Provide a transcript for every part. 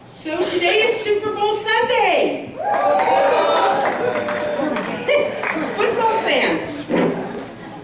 So today is Super Bowl Sunday for football fans.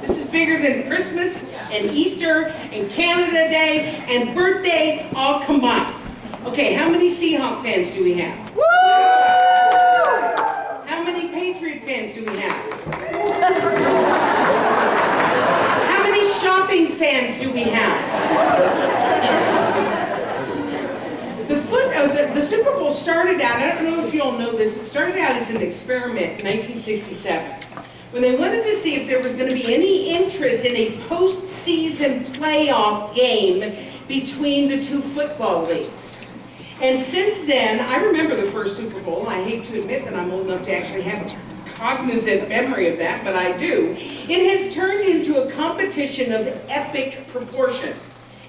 This is bigger than Christmas and Easter and Canada Day and birthday all combined. Okay, how many Seahawk fans do we have? Woo! How many Patriot fans do we have? How many shopping fans do we have? The Super Bowl started out, I don't know if you all know this, it started out as an experiment in 1967 when they wanted to see if there was going to be any interest in a postseason playoff game between the two football leagues. And since then, I remember the first Super Bowl, and I hate to admit that I'm old enough to actually have a cognizant memory of that, but I do. It has turned into a competition of epic proportion.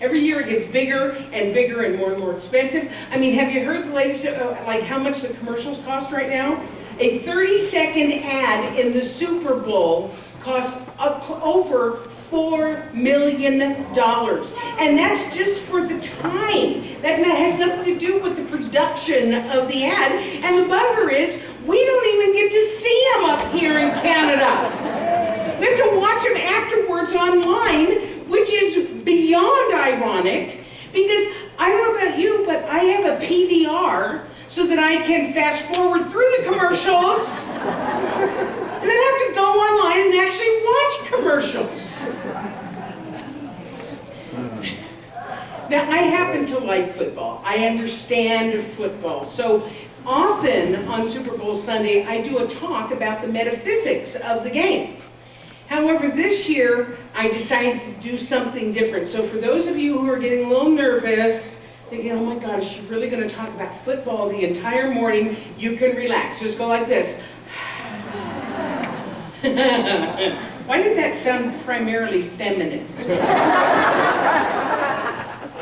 Every year it gets bigger and bigger and more expensive. I mean, have you heard the latest, like how much the commercials cost right now? A 30-second ad in the Super Bowl costs over $4 million. And that's just for the time. That has nothing to do with the production of the ad. And the bugger is, we don't even get to see them up here in Canada. We have to watch them afterwards online, which is beyond ironic, because I don't know about you, but I have a PVR so that I can fast forward through the commercials and then have to go online and actually watch commercials. Now, I happen to like football. I understand football. So often on Super Bowl Sunday, I do a talk about the metaphysics of the game. However, this year, I decided to do something different. So for those of you who are getting a little nervous, thinking, oh my God, is she really going to talk about football the entire morning? You can relax. Just go like this. Why did that sound primarily feminine?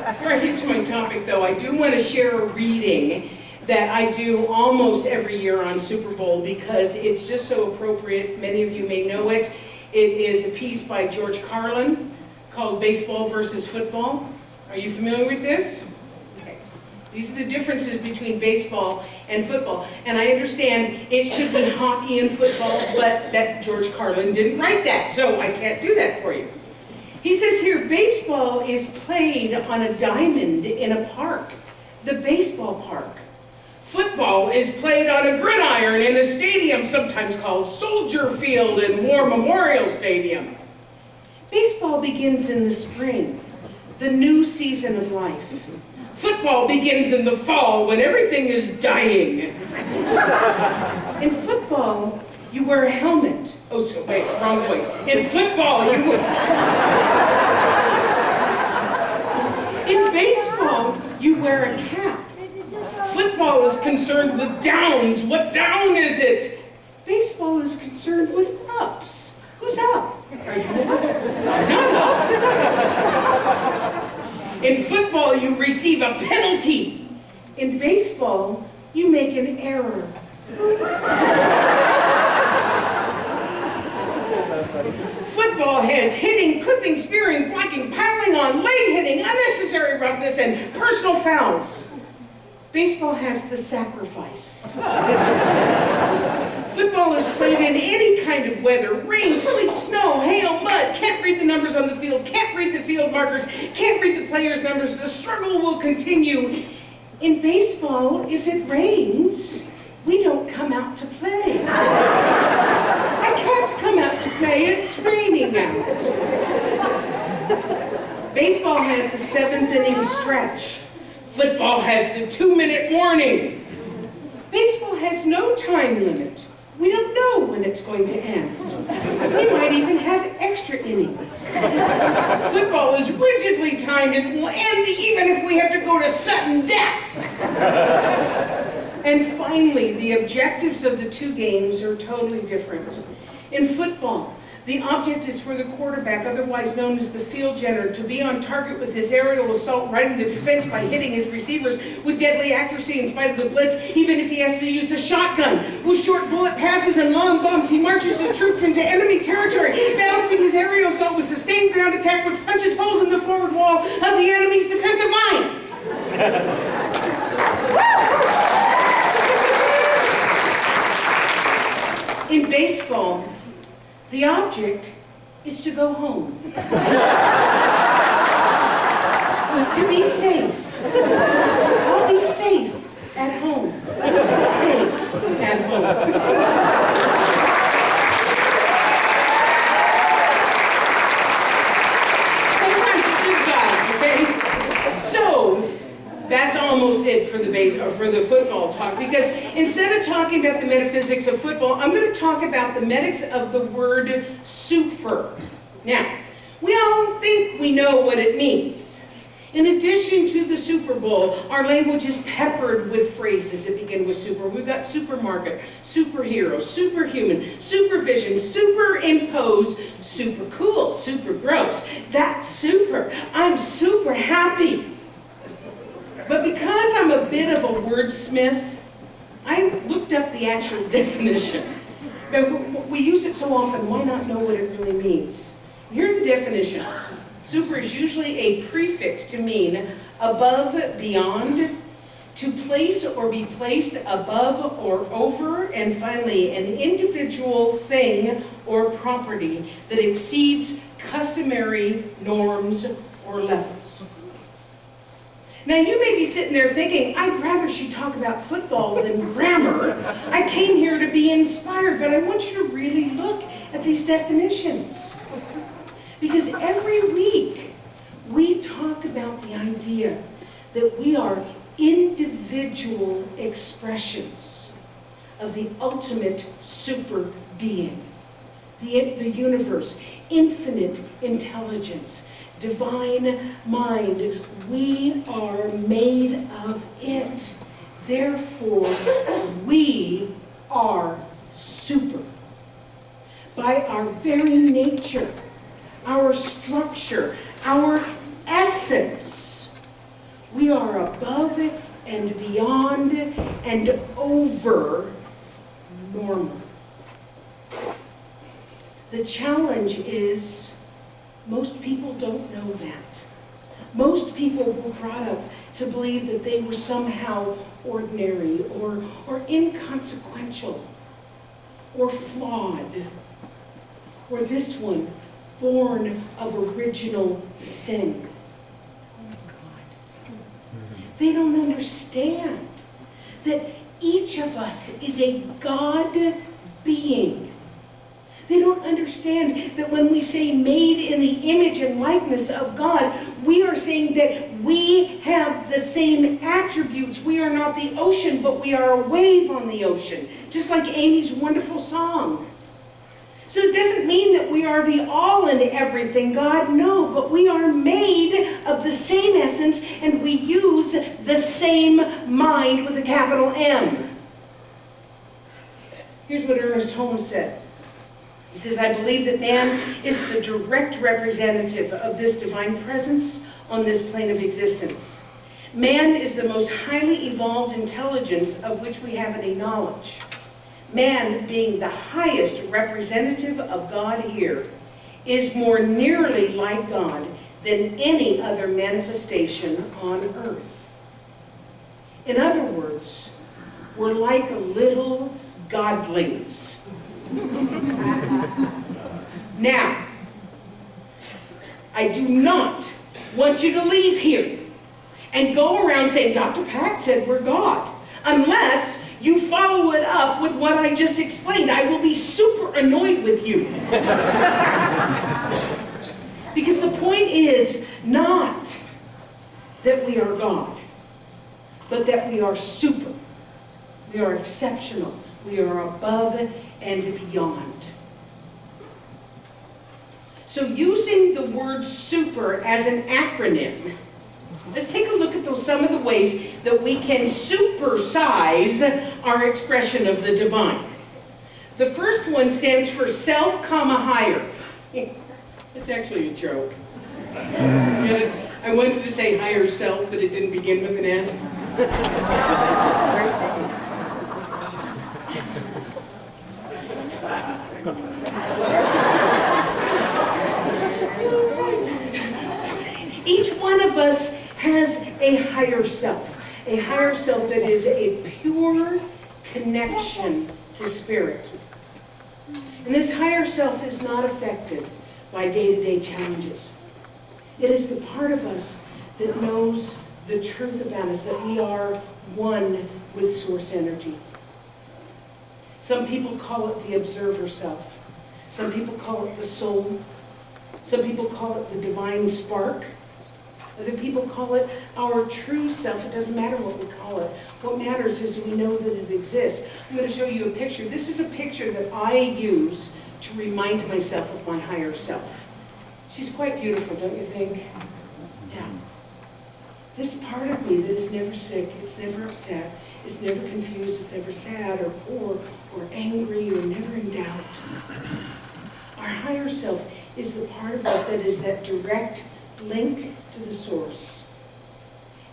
Before I get to my topic, though, I do want to share a reading that I do almost every year on Super Bowl because it's just so appropriate. Many of you may know it. It is a piece by George Carlin called Baseball versus Football. Are you familiar with this? Okay. These are the differences between baseball and football. And I understand it should be hockey and football, but that George Carlin didn't write that, so I can't do that for you. He says here, baseball is played on a diamond in a park, the baseball park. Football is played on a gridiron in a stadium sometimes called Soldier Field and War Memorial Stadium. Baseball begins in the spring, the new season of life. Football begins in the fall when everything is dying. In football, you wear a helmet. Oh, so wait, wrong voice. In football, you wear... In baseball, you wear a cap. Football is concerned with downs. What down is it? Baseball is concerned with ups. Who's up? Are you up? I'm not up. In football, you receive a penalty. In baseball, you make an error. Football has hitting, clipping, spearing, blocking, piling on, leg hitting, unnecessary roughness, and personal fouls. Baseball has the sacrifice. Football is played in any kind of weather. Rain, sleet, snow, hail, mud. Can't read the numbers on the field. Can't read the field markers. Can't read the players' numbers. The struggle will continue. In baseball, if it rains, we don't come out to play. I can't come out to play. It's raining out. Baseball has the 7th inning stretch. Football has the 2-minute warning. Baseball has no time limit. We don't know when it's going to end. We might even have extra innings. Football is rigidly timed and will end even if we have to go to sudden death. And finally, the objectives of the two games are totally different. In football, the object is for the quarterback, otherwise known as the field general, to be on target with his aerial assault, riding the defense by hitting his receivers with deadly accuracy in spite of the blitz, even if he has to use the shotgun. With short bullet passes and long bumps, he marches his troops into enemy territory, balancing his aerial assault with sustained ground attack, which punches holes in the forward wall of the enemy's defensive line. object is to go home. To be safe. I'll be safe at home. Safe at home. Sometimes you just got it, okay? So, that's almost it for the football talk, because instead of talking about the metaphysics of football, I'm going to talk about the metics of the word super. Now, we all think we know what it means. In addition to the Super Bowl, our language is peppered with phrases that begin with super. We've got supermarket, superhero, superhuman, supervision, superimpose, super cool, super gross. That's super. I'm super happy. But because I'm a bit of a wordsmith, I looked up the actual definition. We use it so often, why not know what it really means? Here are the definitions. Super is usually a prefix to mean above, beyond, to place or be placed above or over, and finally, an individual thing or property that exceeds customary norms or levels. Now, you may be sitting there thinking, I'd rather she talk about football than grammar. I came here to be inspired, but I want you to really look at these definitions. Because every week, we talk about the idea that we are individual expressions of the ultimate super being, the universe, infinite intelligence, divine mind. We are made of it. Therefore, we are super. By our very nature, our structure, our essence, we are above it and beyond and over normal. The challenge is most people don't know that. Most people were brought up to believe that they were somehow ordinary or inconsequential or flawed, or this one, born of original sin. Oh my God. They don't understand that each of us is a God being. They don't understand that when we say made in the image and likeness of God, we are saying that we have the same attributes. We are not the ocean, but we are a wave on the ocean, just like Amy's wonderful song. So it doesn't mean that we are the all and everything, God, no, but we are made of the same essence and we use the same mind with a capital M. Here's what Ernest Holmes said. He says, I believe that man is the direct representative of this divine presence on this plane of existence. Man is the most highly evolved intelligence of which we have any knowledge. Man, being the highest representative of God here, is more nearly like God than any other manifestation on earth. In other words, we're like little godlings. Now, I do not want you to leave here and go around saying, Dr. Pat said we're God, unless you follow it up with what I just explained. I will be super annoyed with you. Because the point is not that we are God, but that we are super. We are exceptional. We are above and beyond. So using the word super as an acronym, let's take a look at some of the ways that we can supersize our expression of the divine. The first one stands for self, higher. It's actually a joke. I wanted to say higher self, but it didn't begin with an S. Each one of us has a higher self that is a pure connection to spirit. And this higher self is not affected by day-to-day challenges. It is the part of us that knows the truth about us, that we are one with source energy. Some people call it the observer self. Some people call it the soul. Some people call it the divine spark. Other people call it our true self. It doesn't matter what we call it. What matters is we know that it exists. I'm going to show you a picture. This is a picture that I use to remind myself of my higher self. She's quite beautiful, don't you think? Yeah. This part of me that is never sick, it's never upset, it's never confused, it's never sad or poor or angry or never in doubt. Our higher self is the part of us that is that direct link to the source.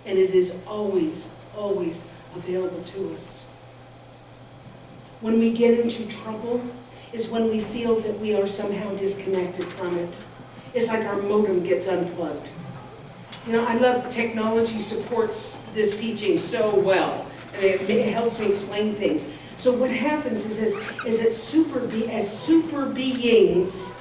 And it is always, always available to us. When we get into trouble is when we feel that we are somehow disconnected from it. It's like our modem gets unplugged. You know, I love technology supports this teaching so well, and it helps me explain things. So what happens is as super beings,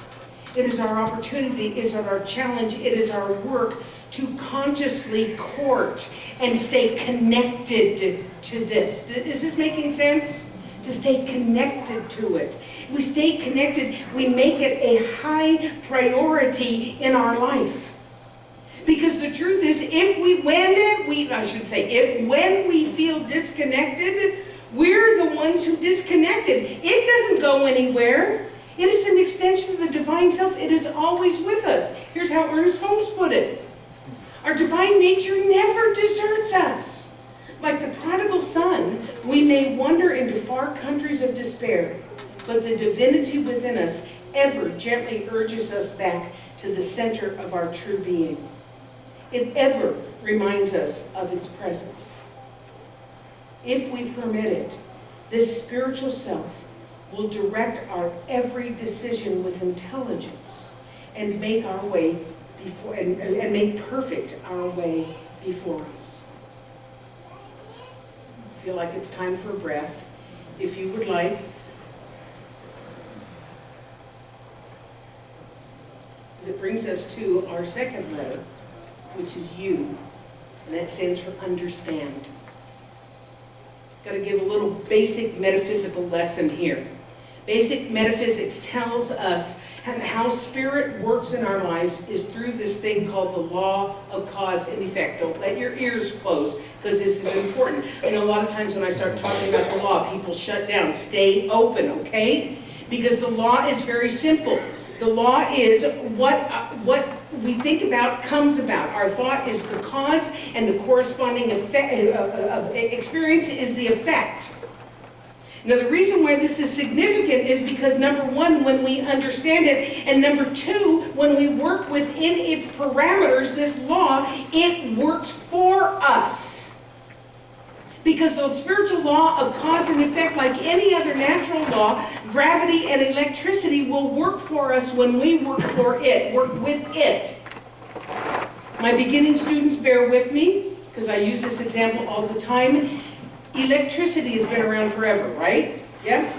it is our opportunity, it is our challenge, it is our work to consciously court and stay connected to this. Is this making sense? To stay connected to it. We stay connected, we make it a high priority in our life. Because the truth is, when we feel disconnected, we're the ones who disconnected. It doesn't go anywhere. It is an extension of the divine self. It is always with us. Here's how Ernest Holmes put it. Our divine nature never deserts us. Like the prodigal son, we may wander into far countries of despair, but the divinity within us ever gently urges us back to the center of our true being. It ever reminds us of its presence. If we permit it, this spiritual self will direct our every decision with intelligence and make our way before and make perfect our way before us. I feel like it's time for a breath. If you would like, it brings us to our second letter, which is U, and that stands for understand. Got to give a little basic metaphysical lesson here. Basic metaphysics tells us how spirit works in our lives is through this thing called the law of cause and effect. Don't let your ears close, because this is important. I know a lot of times when I start talking about the law, people shut down. Stay open, okay? Because the law is very simple. The law is what we think about comes about. Our thought is the cause, and the corresponding experience is the effect. Now, the reason why this is significant is because, number one, when we understand it, and number two, when we work within its parameters, this law, it works for us. Because the spiritual law of cause and effect, like any other natural law, gravity and electricity will work for us when we work for it, work with it. My beginning students, bear with me, because I use this example all the time. Electricity has been around forever, right? Yeah.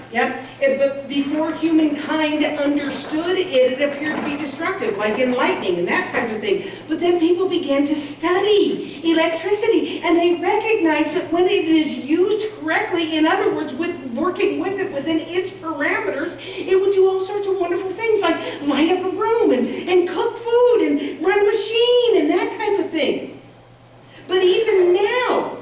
But before humankind understood it, it appeared to be destructive, like in lightning and that type of thing. But then people began to study electricity, and they recognized that when it is used correctly, in other words, with working with it within its parameters, it would do all sorts of wonderful things, like light up a room and cook food and run a machine and that type of thing. But even now,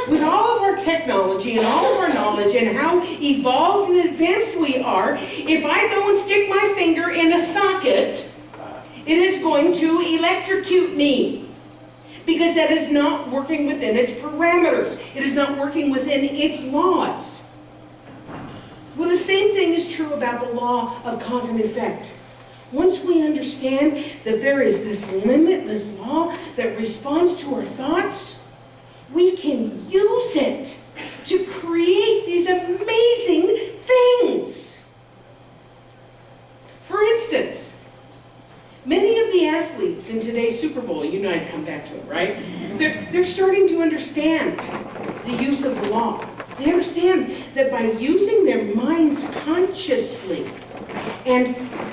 with all of our technology and all of our knowledge and how evolved and advanced we are, if I go and stick my finger in a socket, it is going to electrocute me. Because that is not working within its parameters. It is not working within its laws. Well, the same thing is true about the law of cause and effect. Once we understand that there is this limitless law that responds to our thoughts, we can use it to create these amazing things. For instance, many of the athletes in today's Super Bowl, you know I'd come back to it, right? They're starting to understand the use of the law. They understand that by using their minds consciously and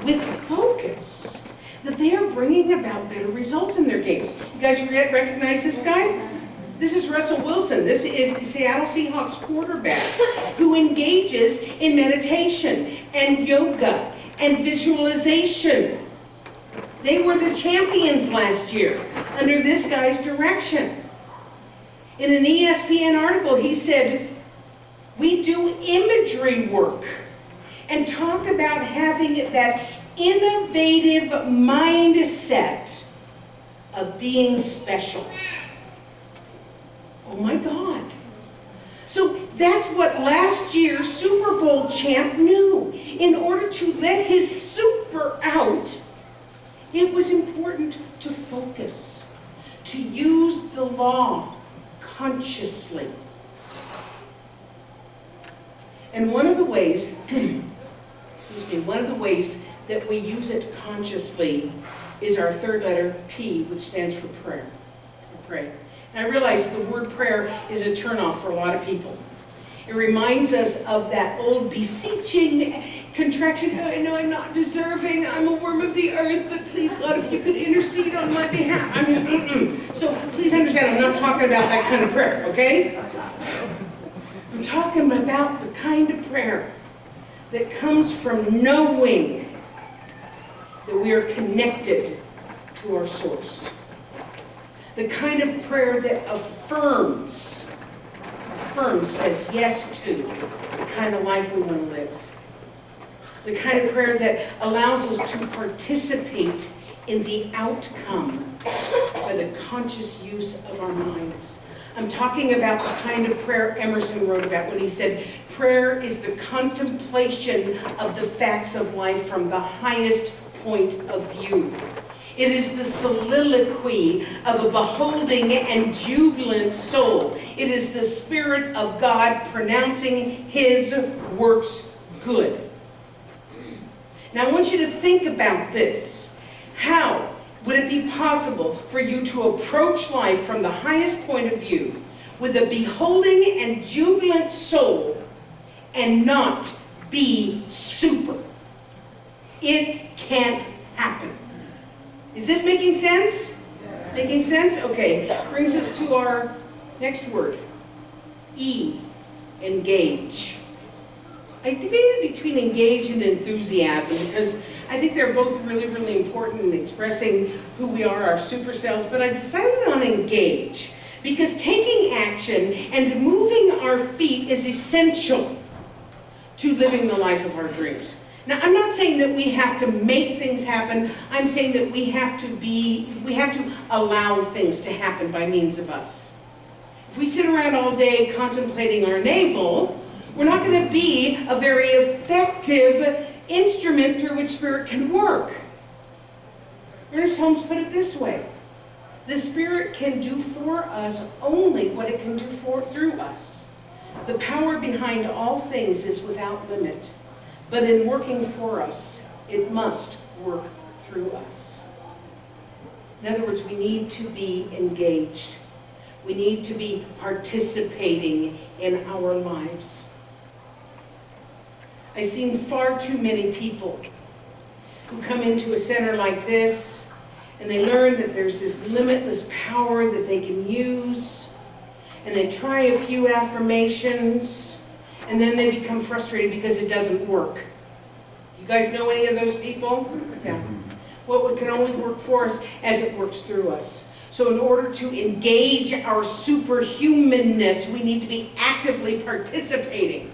with focus, that they are bringing about better results in their games. You guys recognize this guy? This is Russell Wilson. This is the Seattle Seahawks quarterback who engages in meditation and yoga and visualization. They were the champions last year under this guy's direction. In an ESPN article, he said, we do imagery work and talk about having that innovative mindset of being special. Oh my God. So that's what last year's Super Bowl champ knew. In order to let his super out, it was important to focus, to use the law consciously. And one of the ways, one of the ways that we use it consciously is our third letter, P, which stands for prayer. Pray. And I realize the word prayer is a turnoff for a lot of people. It reminds us of that old beseeching contraction. I know I'm not deserving. I'm a worm of the earth, but please, God, if you could intercede on my behalf. So please understand, I'm not talking about that kind of prayer, okay? I'm talking about the kind of prayer that comes from knowing that we are connected to our source. The kind of prayer that affirms, says yes to the kind of life we want to live. The kind of prayer that allows us to participate in the outcome by the conscious use of our minds. I'm talking about the kind of prayer Emerson wrote about when he said, prayer is the contemplation of the facts of life from the highest point of view. It is the soliloquy of a beholding and jubilant soul. It is the Spirit of God pronouncing His works good. Now I want you to think about this. How would it be possible for you to approach life from the highest point of view with a beholding and jubilant soul and not be super? It can't happen. Is this making sense? Yeah. Making sense? Okay. Brings us to our next word. E, engage. I debated between engage and enthusiasm because I think they're both really, really important in expressing who we are, our super selves, but I decided on engage because taking action and moving our feet is essential to living the life of our dreams. Now, I'm not saying that we have to make things happen. I'm saying that we have to allow things to happen by means of us. If we sit around all day contemplating our navel, we're not going to be a very effective instrument through which Spirit can work. Ernest Holmes put it this way: the Spirit can do for us only what it can do through us. The power behind all things is without limit. But in working for us, it must work through us. In other words, we need to be engaged. We need to be participating in our lives. I've seen far too many people who come into a center like this and they learn that there's this limitless power that they can use, and they try a few affirmations, and then they become frustrated because it doesn't work. You guys know any of those people? Yeah. Well, it can only work for us as it works through us. So in order to engage our superhumanness, we need to be actively participating.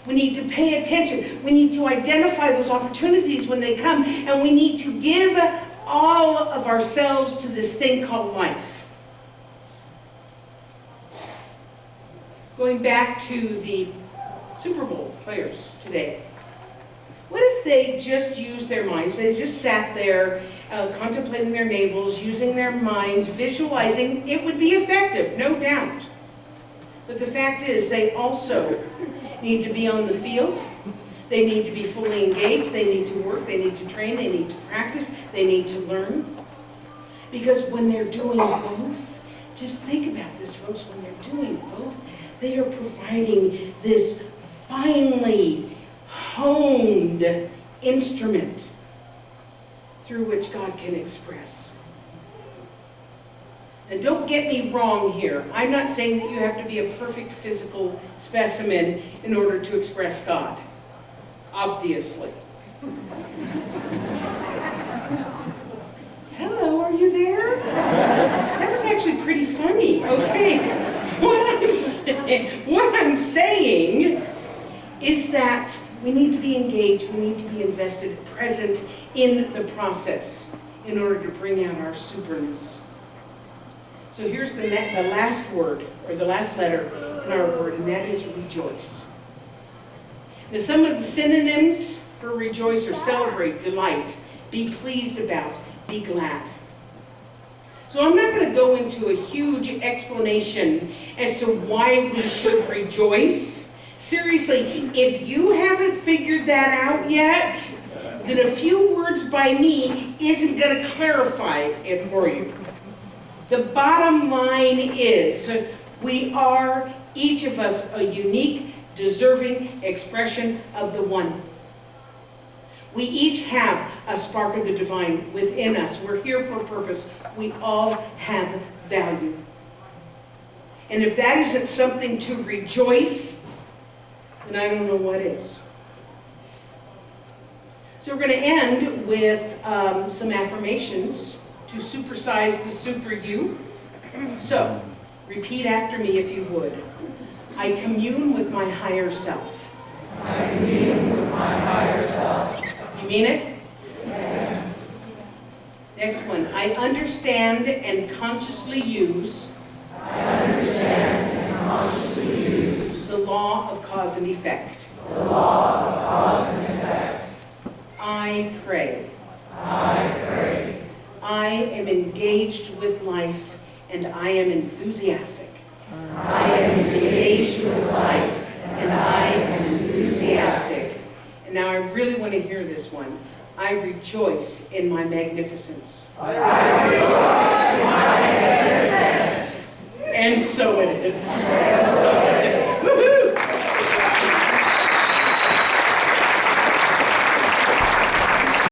We need to pay attention. We need to identify those opportunities when they come, and we need to give all of ourselves to this thing called life. Going back to the Super Bowl players today. What if they just used their minds? They just sat there contemplating their navels, using their minds, visualizing. It would be effective, no doubt. But the fact is, they also need to be on the field. They need to be fully engaged. They need to work. They need to train. They need to practice. They need to learn. Because when they're doing both, just think about this, folks, when they're doing both, They are providing this finely honed instrument through which God can express. And don't get me wrong here. I'm not saying that you have to be a perfect physical specimen in order to express God. Obviously. Hello, are you there? That was actually pretty funny. Okay. What I'm saying is that we need to be engaged, we need to be invested, present in the process in order to bring out our superness. So here's the last word, or the last letter in our word, and that is rejoice. Now, some of the synonyms for rejoice are celebrate, delight, be pleased about, be glad. So I'm not going to go into a huge explanation as to why we should rejoice. Seriously, if you haven't figured that out yet, then a few words by me isn't going to clarify it for you. The bottom line is, we are, each of us, a unique, deserving expression of the One. We each have a spark of the divine within us. We're here for a purpose. We all have value. And if that isn't something to rejoice, then I don't know what is. So we're going to end with some affirmations to supersize the super you. So, repeat after me if you would. I commune with my higher self. I commune with my higher self. You mean it? Yes. Next one. I understand and consciously use. I understand and consciously use the law of cause and effect. the law of cause and effect. I pray. I pray. I am engaged with life, and I am enthusiastic. I am engaged with life, and I am enthusiastic. And now I really want to hear this one. I rejoice in my magnificence. I rejoice in my magnificence. And so it is.